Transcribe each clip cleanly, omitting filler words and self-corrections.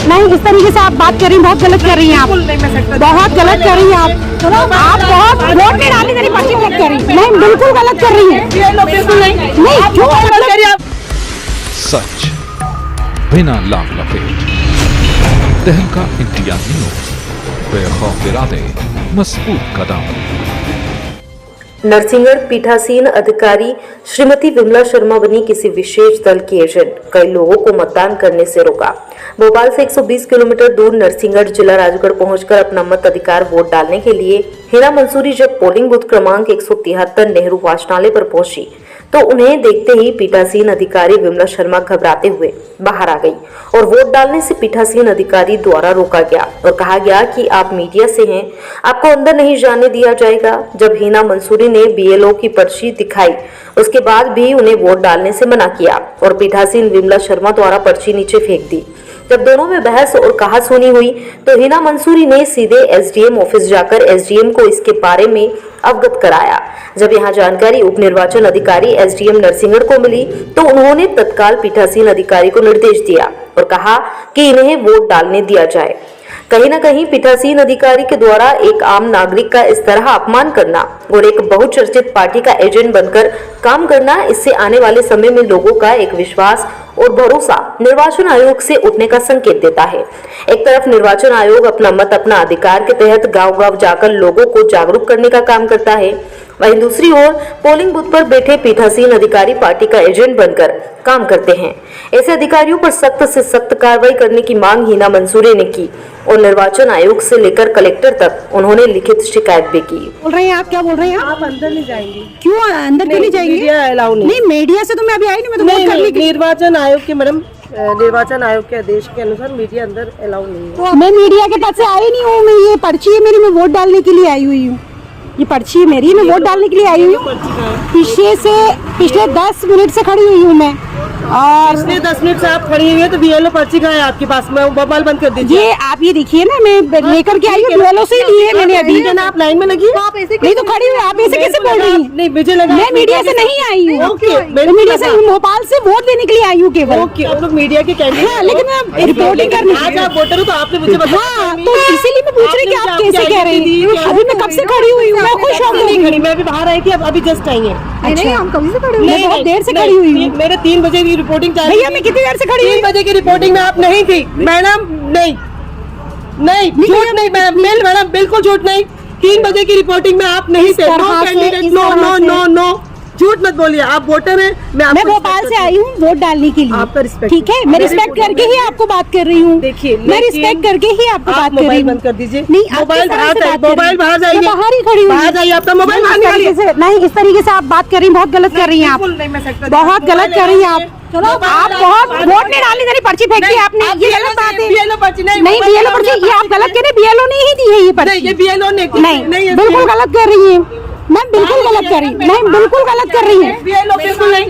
नहीं, इस तरीके से आप बात कर रही हैं, बहुत गलत कर रही हैं आप, बहुत गलत कर रही हैं आप। आप बहुत वोट नहीं डालने देनी, पर्ची चेक कर रही हैं। नहीं, बिल्कुल गलत कर रही हैं। नहीं, क्यों गलत कर रही हैं आप? सच बिना लाभ लपेट, तहलका इंडिया न्यूज, बेखौफ इरादे, मजबूत कदम। नरसिंहगढ़ पीठासीन अधिकारी श्रीमती विमला शर्मा बनी किसी विशेष दल की एजेंट, कई लोगों को मतदान करने से रोका। भोपाल से 120 किलोमीटर दूर नरसिंहगढ़ जिला राजगढ़ पहुंचकर अपना मताधिकार वोट डालने के लिए हीना मंसूरी जब पोलिंग बूथ क्रमांक 173 नेहरू वाचनालय पर पहुंची तो उन्हें देखते ही पीठासीन अधिकारी विमला शर्मा घबराते हुए बाहर आ गई और वोट डालने से पीठासीन अधिकारी द्वारा रोका गया और कहा गया कि आप मीडिया से हैं, आपको अंदर नहीं जाने दिया जाएगा। जब हीना मंसूरी ने बीएलओ की पर्ची दिखाई उसके बाद भी उन्हें वोट डालने से मना किया और पीठासीन विमला शर्मा द्वारा पर्ची नीचे फेंक दी। जब दोनों में बहस और कहासुनी हुई तो हीना मंसूरी ने सीधे एसडीएम ऑफिस जाकर एसडीएम को इसके बारे में अवगत कराया। जब यहां जानकारी उप निर्वाचन अधिकारी एसडीएम नरसिंहगढ़ को मिली तो उन्होंने तत्काल पीठासीन अधिकारी को निर्देश दिया और कहा कि इन्हें वोट डालने दिया जाए। कहीं न कहीं पीठासीन अधिकारी के द्वारा एक आम नागरिक का इस तरह अपमान करना और एक बहुचर्चित पार्टी का एजेंट बनकर काम करना, इससे आने वाले समय में लोगों का एक विश्वास और भरोसा निर्वाचन आयोग से उठने का संकेत देता है। एक तरफ निर्वाचन आयोग अपना मत अपना अधिकार के तहत गांव-गांव जाकर लोगों को जागरूक करने का काम करता है, वहीं दूसरी ओर पोलिंग बूथ पर बैठे पीठासीन अधिकारी पार्टी का एजेंट बनकर काम करते हैं। ऐसे अधिकारियों पर सख्त से सख्त कार्रवाई करने की मांग हीना मंसूरी ने की और निर्वाचन आयोग से लेकर कलेक्टर तक उन्होंने लिखित शिकायत भी की। बोल रही हैं आप, क्या बोल रही हैं आप? अंदर नहीं जाएंगी। क्यों अंदर क्यों नहीं जाएंगी? मीडिया अलाउ नहीं, मीडिया से तो मैं अभी आई नहीं, मैं तो वोट करने की। निर्वाचन आयोग के मैडम, निर्वाचन आयोग के आदेश के अनुसार मीडिया अंदर अलाउ नहीं है। तो मैं मीडिया के पास से आई नहीं हूँ, मैं ये पर्ची है मेरी, मैं वोट डालने के लिए आई हुई हूँ। ये पर्ची है मेरी, मैं वोट डालने के लिए आई हुई हूँ। पिछले 10 मिनट से खड़ी हुई हूँ मैं। और पिछले 10 मिनट से आप खड़ी हुई है तो बीएलओ पर्ची कहाँ है आपके पास? मैं मोबाइल बंद कर दीजिए। ये आप ये देखिए ना, मैं लेकर के आई हूँ, बीएलओ से ली है मैंने अभी। आप लाइन में लगी, आप ऐसे नहीं तो खड़ी हुई, आप ऐसे कैसे बोल रही हैं? नहीं, मुझे लगा मैं मीडिया से नहीं आई हूँ। मैं मीडिया से भोपाल से वोट देने के लिए आई हूँ केवल। ओके, आप लोग मीडिया के कैंडिडेट। हाँ, लेकिन मैं रिपोर्टिंग करनी। आज आप वोटर हो तो आपने मुझे बताया। हाँ, तो इसीलिए मैं पूछ रही कि आप कैसे कह रही हैं? अभी मैं कब से खड़ी हुई हूँ, मैं खुश हूँ। मैं भी बाहर आई थी, अब अभी जस्ट आई है। नहीं, हम कभी से खड़ी हुई, मैं बहुत देर से खड़ी हुई हूँ। मेरे 3 बजे की रिपोर्टिंग चाहिए। भैया मैं कितनी देर से खड़ी हुई? 3 बजे की रिपोर्टिंग में आप नहीं थी मैडम। नहीं, झूठ नहीं मैडम, बिल्कुल झूठ नहीं। 3 बजे की रिपोर्टिंग में आप नहीं थे। नो कैंडिडेट, नो, झूठ मत बोलिए। आप वोटर हैं। मैं भोपाल से आई हूँ वोट डालने के लिए। आपका रिस्पेक्ट, ठीक है, मैं रिस्पेक्ट करके ही आपको बात कर रही हूँ। देखिए, मैं रिस्पेक्ट करके ही आपको बात कर रही हूँ। बंद कर दीजिए। नहीं, मोबाइल बाहर जाइए, मोबाइल बाहर जाइए। बाहर ही खड़ी हूँ, बाहर जाइए, आपका मोबाइल बाहर निकालिए। नहीं, इस तरीके से आप बात कर रही हैं, बहुत गलत कर रही हैं आप, बहुत गलत कर रही हैं आप। चलो, आप बहुत वोट नहीं डालने देनी, पर्ची फेंक दी आपने, ये गलत बात है। बीएलओ पर्ची नहीं, बीएलओ पर्ची ये आप गलत कह रहे हैं, बीएलओ ने ही दी है ये पर्ची। ये बीएलओ ने नहीं, बिल्कुल गलत कर रही है मैम, बिल्कुल गलत कर रही है। नहीं, बिल्कुल गलत कर रही है। बिल्कुल नहीं,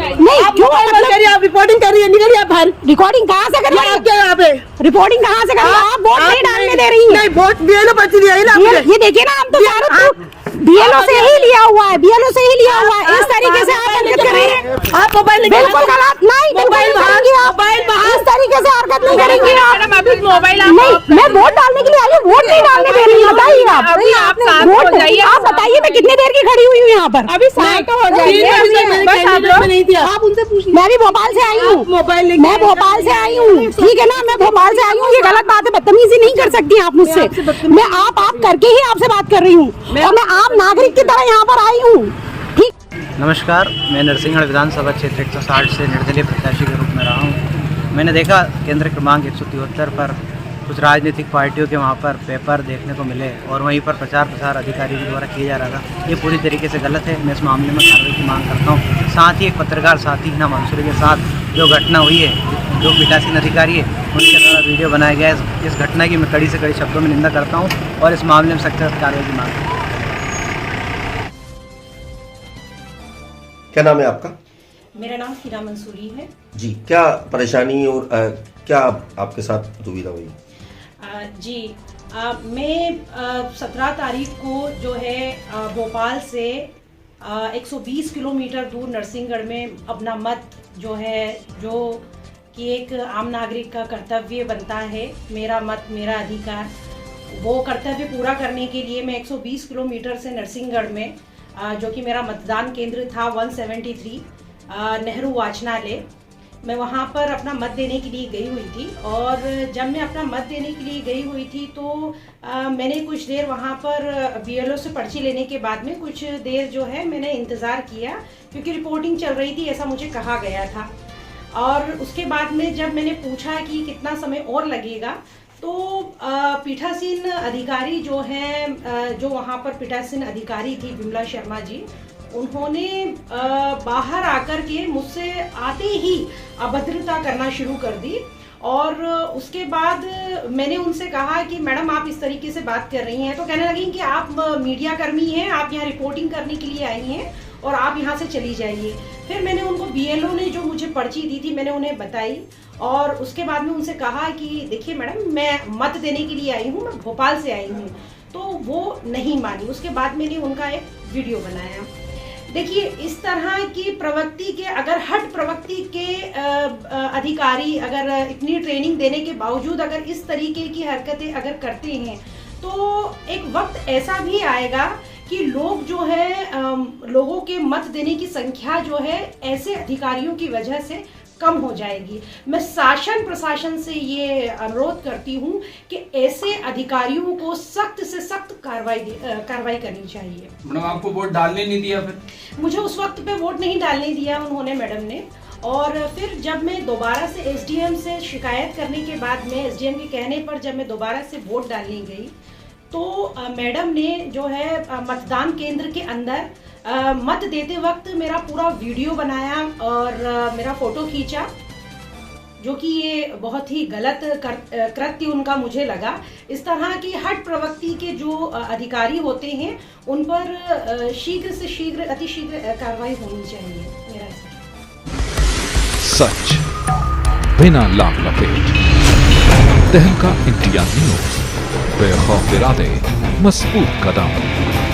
क्यों करिए? आप रिपोर्टिंग कर रही है, निकलिए आप बाहर। रिकॉर्डिंग कहाँ से कर रही है? क्या यहाँ पे रिपोर्टिंग कहाँ से कर रही है? आप वोट नहीं डालने दे रही हैं। नहीं, वोट बीएलओ पर्ची दी है ना। ये देखिए ना, हम तो बीएलओ से ही लिया हुआ है, बीएलओ से ही लिया हुआ है। इस तरीके से आप हरकत कर रही हैं। आप मोबाइल बिल्कुल गलत। नहीं, मोबाइल करेंगी आप, इस तरीके से हरकत नहीं करेंगी आप। नहीं, मैं वोट डालने के लिए आई हूँ, वोट नहीं डालने दे रही। बताइए आप बताइए, मैं कितनी देर की खड़ी हुई हूँ यहाँ पर? अभी साथ हो जाइए। आप उनसे पूछिए। मैं भी भोपाल से आई हूँ, मैं भोपाल से आई हूँ, ठीक है ना, मैं भोपाल से आई हूँ। ये गलत बात है, बदतमीजी नहीं कर सकती आप मुझसे। मैं आप करके ही आपसे बात कर रही हूँ और मैं आम नागरिक की तरह यहाँ पर आई हूँ। ठीक, नमस्कार, मैं नरसिंहगढ़ विधानसभा क्षेत्र 160 से निर्दलीय प्रत्याशी के रूप में रहा हूँ। मैंने देखा केंद्र क्रमांक 173 पर कुछ राजनीतिक पार्टियों के वहाँ पर पेपर देखने को मिले और वहीं पर प्रचार प्रसार अधिकारियों के द्वारा किया जा रहा था। ये पूरी तरीके से गलत है। मैं इस मामले में कार्रवाई की मांग करता हूँ। साथ ही एक पत्रकार साथी हीना मंसूरी के साथ जो घटना हुई है, जो पीठासीन अधिकारी है उनके द्वारा वीडियो बनाया गया है, इस घटना की मैं कड़ी से कड़ी शब्दों में निंदा करता हूँ और इस मामले में सख्त कार्रवाई की मांग करता हूँ। क्या नाम है आपका? मेरा नाम हीना मंसूरी है जी। क्या परेशानी और क्या आपके साथ दुविधा हुई? मैं 17 तारीख को जो है भोपाल से 120 किलोमीटर दूर नरसिंहगढ़ में अपना मत जो है जो कि एक आम नागरिक का कर्तव्य बनता है, मेरा मत मेरा अधिकार, वो कर्तव्य पूरा करने के लिए मैं 120 किलोमीटर से नरसिंहगढ़ में जो कि मेरा मतदान केंद्र था 173 नेहरू वाचनालय, मैं वहाँ पर अपना मत देने के लिए गई हुई थी। और जब मैं अपना मत देने के लिए गई हुई थी तो मैंने कुछ देर वहाँ पर BLO से पर्ची लेने के बाद में कुछ देर जो है मैंने इंतज़ार किया, क्योंकि रिपोर्टिंग चल रही थी, ऐसा मुझे कहा गया था। और उसके बाद में जब मैंने पूछा कि कितना समय और लगेगा, तो पीठासीन अधिकारी जो हैं, जो वहाँ पर पीठासीन अधिकारी थी विमला शर्मा जी, उन्होंने बाहर आकर के मुझसे आते ही अभद्रता करना शुरू कर दी। और उसके बाद मैंने उनसे कहा कि मैडम आप इस तरीके से बात कर रही हैं, तो कहने लगी कि आप मीडिया कर्मी हैं, आप यहाँ रिपोर्टिंग करने के लिए आई हैं और आप यहाँ से चली जाइए। फिर मैंने उनको BLO ने जो मुझे पर्ची दी थी मैंने उन्हें बताई, और उसके बाद में उनसे कहा कि देखिए मैडम, मैं मत देने के लिए आई हूँ, मैं भोपाल से आई हूँ, तो वो नहीं मानी। उसके बाद मैंने उनका एक वीडियो बनाया। देखिए, इस तरह की प्रवृत्ति के, अगर हट प्रवृत्ति के अधिकारी अगर इतनी ट्रेनिंग देने के बावजूद अगर इस तरीके की हरकतें अगर करते हैं, तो एक वक्त ऐसा भी आएगा कि लोग जो है, लोगों के मत देने की संख्या जो है ऐसे अधिकारियों की वजह से कम हो जाएगी। मैं शासन प्रशासन से ये अनुरोध करती हूँ कि ऐसे अधिकारियों को सख्त से सख्त कार्रवाई करनी चाहिए। मैडम, आपको वोट डालने नहीं दिया? फिर मुझे उस वक्त पे वोट नहीं डालने दिया उन्होंने, मैडम ने। और फिर जब मैं दोबारा से SDM से शिकायत करने के बाद में, SDM के कहने पर जब मैं दोबारा से वोट डालने गई, तो मैडम ने जो है मतदान केंद्र के अंदर मत देते वक्त मेरा पूरा वीडियो बनाया और मेरा फ़ोटो खींचा, जो कि ये बहुत ही गलत कृत्य उनका मुझे लगा। इस तरह की हट प्रवृत्ति के जो अधिकारी होते हैं उन पर शीघ्र से शीघ्र, अतिशीघ्र कार्रवाई होनी चाहिए, मेरा सच बिना लाभ लपेट। तहलका इंडिया न्यूज़, बेखौफ इरादे, मजबूत कदम।